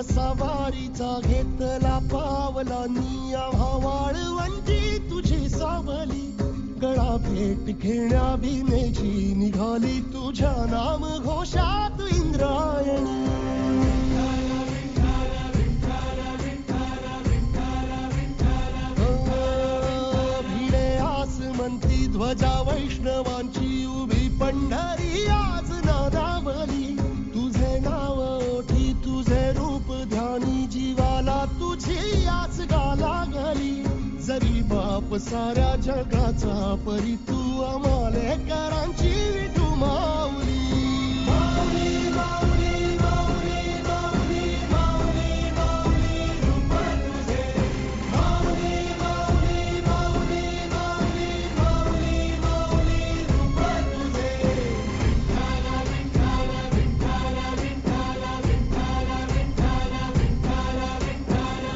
सवारीचा घेतला पावला निया वाळवंटी तुझी सावली गळा भेट घेण्या भीमेची निघाली तुझ्या नाम घोषात इंद्रायणी भिडे आसमंती ध्वजा वैष्णवांची उभी पंढरी आज नादावली तुझे नाव ओठी तुझे रूप ध्यानी जीवाला तुझी आस गाला गली जरी बाप साऱ्या जगाचा परी तू आमालेकरांची विठू माऊली माऊली माऊली माऊली माऊली माऊली माऊली रूप तुझे माऊली माऊली माऊली माऊली माऊली माऊली रूप तुझे विठ्ठल विठ्ठल विठ्ठल विठ्ठल विठ्ठल विठ्ठल विठ्ठल विठ्ठल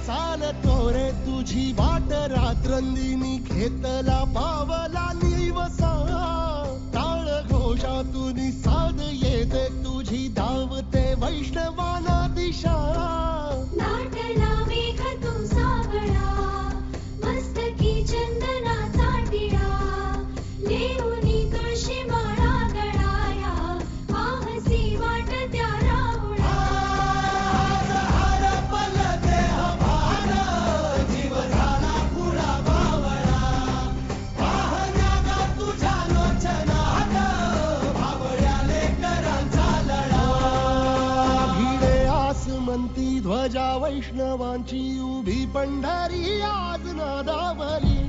चालतो रे तुझी वाट रात्रंदिनी घेतला पावला निवसा टाळ घोषातून साध येते तुझी धावते वैष्णवाना दिशा नाटला मेघ तू सावळा मस्तकी चंदनाचा टिळा लेऊनी तुळशी माळा गळाया आहसी वाट त्या राहुळा हरपल देह भान जीव झाला पुरा बावळा पाहण्यागा तुझ्या लोचनात भावळ्याले करांचा लढा भिडे आसमंती ध्वजा वैष्णवांची उभी पंढरी आज नादावली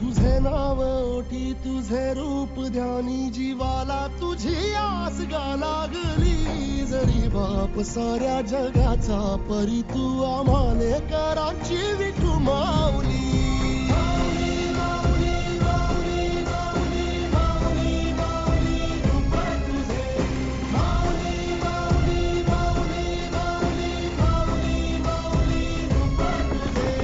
तुझे नाव ओठी तुझे रूप ध्यानी जीवाला तुझी आस गा लागली जरी बाप साऱ्या जगाचा परी तू आमालेकरांची विठू माऊली माऊली माऊली माऊली माऊली माऊली माऊली रूप तुझे माऊली माऊली माऊली माऊली माऊली माऊली रूप तुझे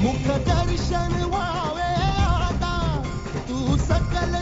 मुख दर्शन व्हावे आता तू सकल